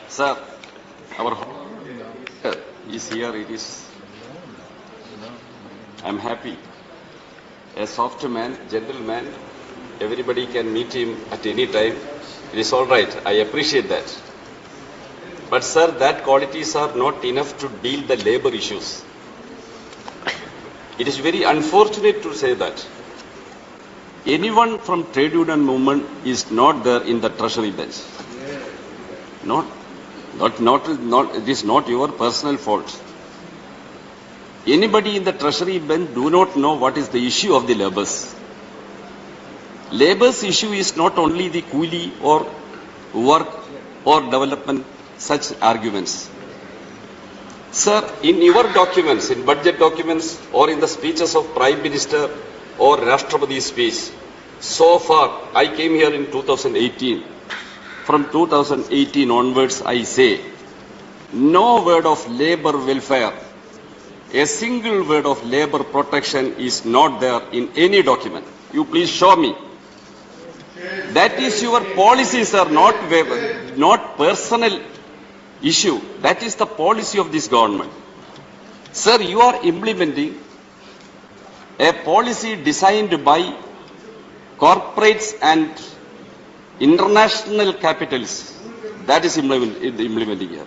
Sir, our is here. It is. I am happy. A soft man, gentleman. Everybody can meet him at any time. It is all right. I appreciate that. But sir, that qualities are not enough to deal the labor issues. It is very unfortunate to say that anyone from trade union movement is not there in the treasury bench. It is not your personal fault. Anybody in the treasury bench do not know what is the issue of the laborers. Labor's issue is not only the coolie or work or development, such arguments. Sir, in your documents, in budget documents or in the speeches of Prime Minister or Rashtrapati's speech, so far, I came here in 2018. From 2018 onwards, I say, no word of labor welfare, a single word of labor protection is not there in any document. You please show me. That is your policy, sir, not personal issue. That is the policy of this government. Sir, you are implementing a policy designed by corporates and international capitals. That is implementing here.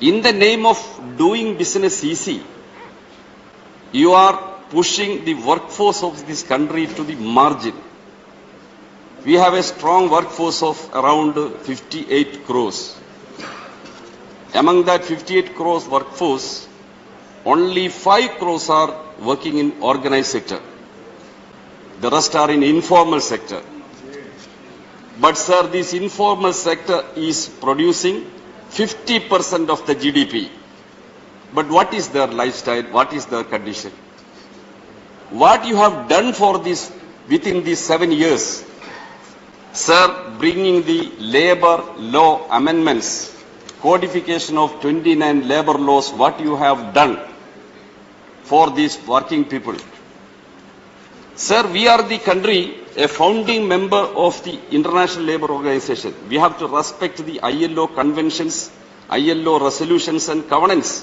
In the name of doing business easy, you are pushing the workforce of this country to the margin. We have a strong workforce of around 58 crores. Among that 58 crores workforce, only 5 crores are working in organized sector. The rest are in informal sector. But sir, this informal sector is producing 50% of the GDP. But what is their lifestyle? What is their condition? What you have done for this within these 7 years? Sir, bringing the labor law amendments, codification of 29 labor laws, what you have done for these working people. Sir, we are the country, a founding member of the International Labour Organization. We have to respect the ILO conventions, ILO resolutions and covenants.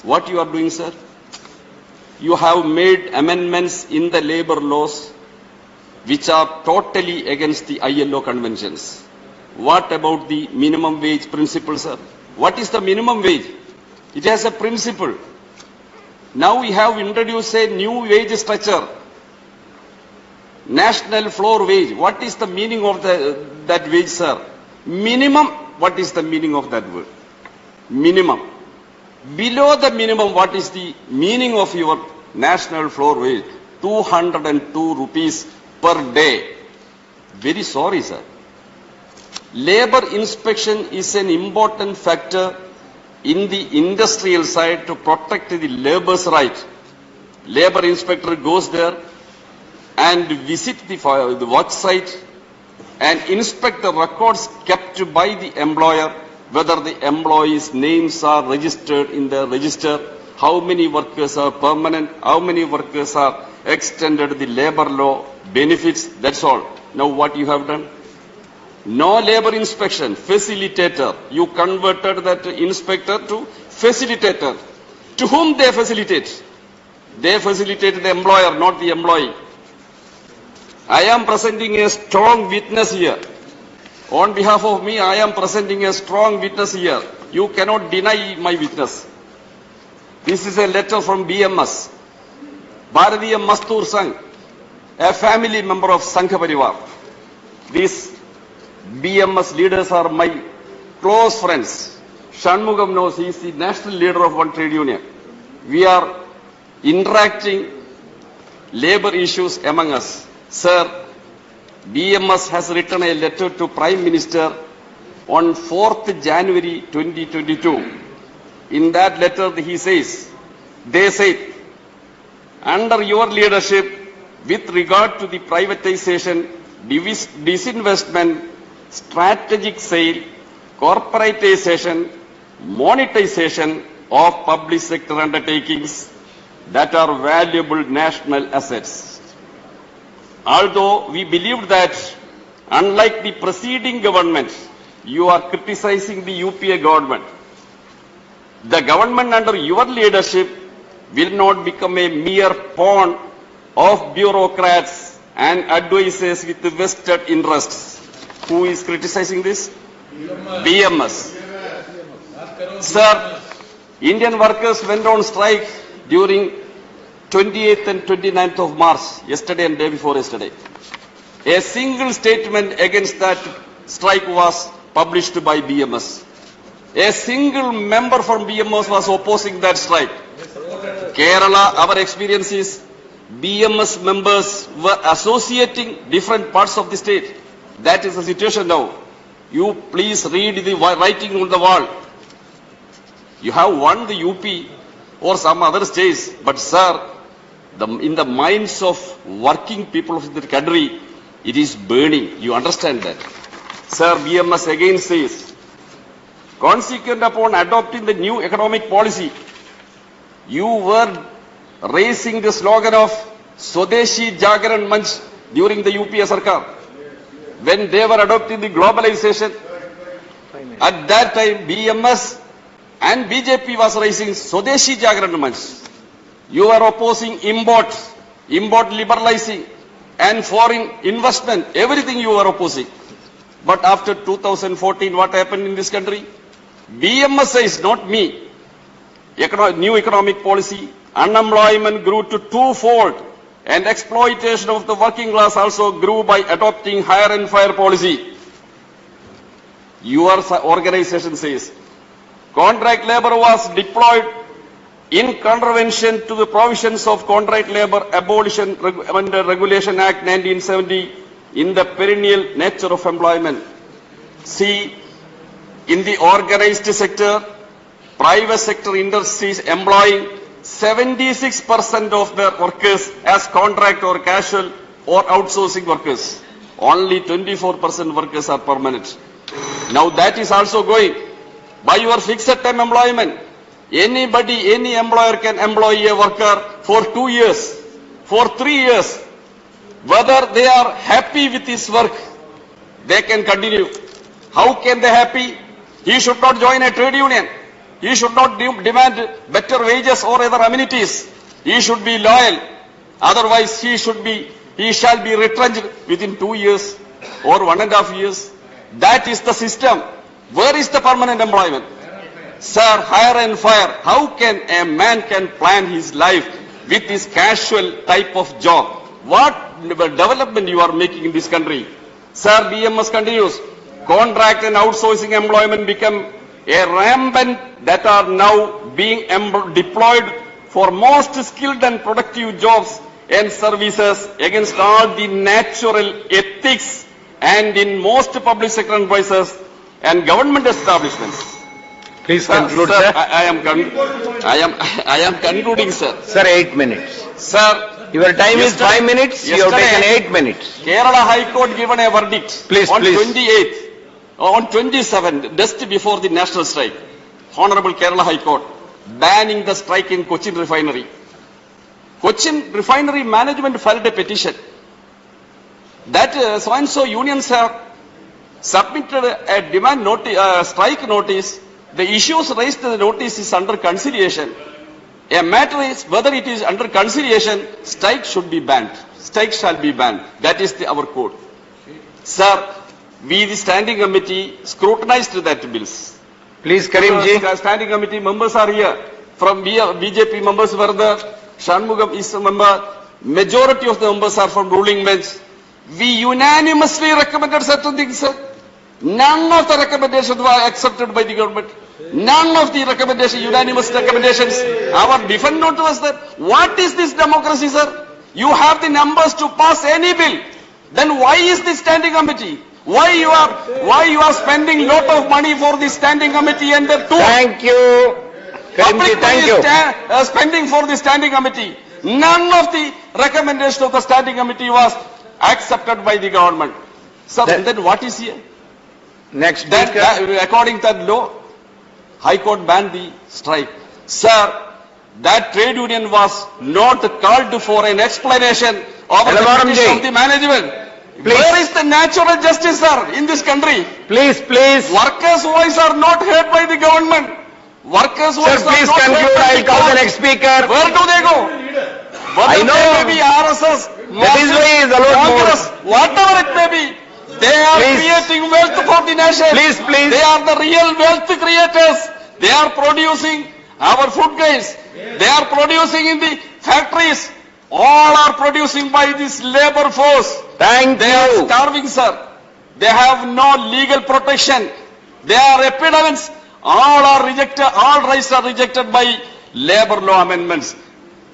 What you are doing, sir? You have made amendments in the labor laws which are totally against the ILO conventions. What about the minimum wage principle, sir? What is the minimum wage? It has a principle. Now we have introduced a new wage structure. National floor wage. What is the meaning of that wage, sir? Minimum. What is the meaning of that word? Minimum. Below the minimum, what is the meaning of your national floor wage? 202 rupees per day. Very sorry, sir. Labor inspection is an important factor in the industrial side to protect the labor's right. Labor inspector goes there and visit the work site and inspect the records kept by the employer, whether the employees' names are registered in the register, how many workers are permanent, how many workers are extended the labor law benefits, that's all. Now what you have done? No labor inspection, facilitator. You converted that inspector to facilitator. To whom they facilitate? They facilitate the employer, not the employee. I am presenting a strong witness here. On behalf of me, I am presenting a strong witness here. You cannot deny my witness. This is a letter from BMS, Bharatiya Mazdoor Sangh, a family member of Sangha Parivar. These BMS leaders are my close friends. Shanmugam knows he is the national leader of one trade union. We are interacting labor issues among us. Sir, BMS has written a letter to Prime Minister on 4th January 2022. In that letter, they say, under your leadership, with regard to the privatization, disinvestment, strategic sale, corporatization, monetization of public sector undertakings that are valuable national assets. Although we believed that, unlike the preceding government, you are criticizing the UPA government. The government under your leadership will not become a mere pawn of bureaucrats and advisors with vested interests. Who is criticizing this? BMS. Sir, Indian workers went on strike during 28th and 29th of March, yesterday and day before yesterday. A single statement against that strike was published by BMS. A single member from BMS was opposing that strike. Kerala, our experience is BMS members were associating different parts of the state. That is the situation now. You please read the writing on the wall. You have won the UP or some other states, but sir, in the minds of working people of the country, it is burning. You understand that? Sir, BMS again says, consequent upon adopting the new economic policy, you were raising the slogan of Swadeshi Jagaran Manch during the UPA Sarkar. When they were adopting the globalization, at that time BMS and BJP was raising Swadeshi Jagaran Manch. You are opposing import liberalizing and foreign investment, everything you are opposing. But after 2014, what happened in this country? BMS says, not me. New economic policy, unemployment grew to twofold, and exploitation of the working class also grew by adopting hire and fire policy. Your organization says, contract labor was deployed in contravention to the provisions of Contract Labor Abolition and Regulation Act 1970 in the perennial nature of employment. See, in the organized sector, private sector industries employing 76% of their workers as contract or casual or outsourcing workers. Only 24% workers are permanent. Now that is also going. By your fixed term employment, anybody, any employer can employ a worker for 2 years, for 3 years. Whether they are happy with his work, they can continue. How can they happy? He should not join a trade union. He should not demand better wages or other amenities. He should be loyal. Otherwise, he shall be retrenched within 2 years or 1.5 years. That is the system. Where is the permanent employment? Sir, hire and fire. How can a man can plan his life with this casual type of job? What development you are making in this country? Sir, BMS continues. Contract and outsourcing employment become a rampant that are now being deployed for most skilled and productive jobs and services against all the natural ethics and in most public sector enterprises and government establishments. Please conclude, sir. Sir. I am concluding, sir. Sir, 8 minutes. Sir, your time is 5 minutes. You have taken 8 minutes. Kerala High Court given a verdict Please, on please. 28th, on 27th, just before the national strike. Honorable Kerala High Court banning the strike in Cochin refinery. Cochin refinery management filed a petition that so-and-so unions have submitted a demand notice, strike notice. The issues raised in the notice is under consideration. A matter is whether it is under consideration, strike should be banned. Strike shall be banned. That is our code. Sir, we the standing committee scrutinized that bills. Please, Kareem ji. Standing committee members are here. From BJP members were there. Shanmugam is a member. Majority of the members are from ruling bench. We unanimously recommended certain things, sir. None of the recommendations were accepted by the government. None of the recommendations, unanimous recommendations. Our defense note was that. What is this democracy, sir? You have the numbers to pass any bill. Then why is this standing committee? Why you are spending lot of money for the standing committee and the two? Thank you. Kareem ji, thank you. Spending for the standing committee. None of the recommendation of the standing committee was accepted by the government. So then what is here? Next speaker. According to that law, High Court banned the strike. Sir, that trade union was not called for an explanation of the Elamaram petition ji. of the management. Please. Where is the natural justice, sir, in this country? Please. Workers' voice are not heard by the government. Workers' Sir, voice please are not conclude. heard by I'll the call the court. next speaker. Where do they go? Whether I know. they may be RSS, That is why he is allowed more. Congress, whatever it may be, they are Please. creating wealth for the nation. Please. They are the real wealth creators. They are producing our food grains. They are producing in the factories. All are producing by this labor force. Thank They are you. starving, sir. They have no legal protection. They are epidemics. All are rejected. All rights are rejected by labor law amendments.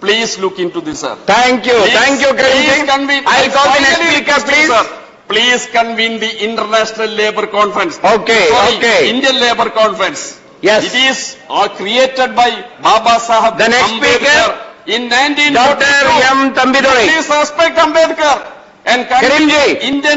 Please look into this, sir. Thank you. Thank you, Please Karim. convene. I'll call the next Finally speaker, request you, please. sir. Please convene the International Labor Conference. Okay, Sorry, okay. Indian Labor Conference. Yes. It is created by Baba Sahib The next Ambedkar in 1942. Dr. M. Tambidurai. Please respect Ambedkar and Karimji. Indian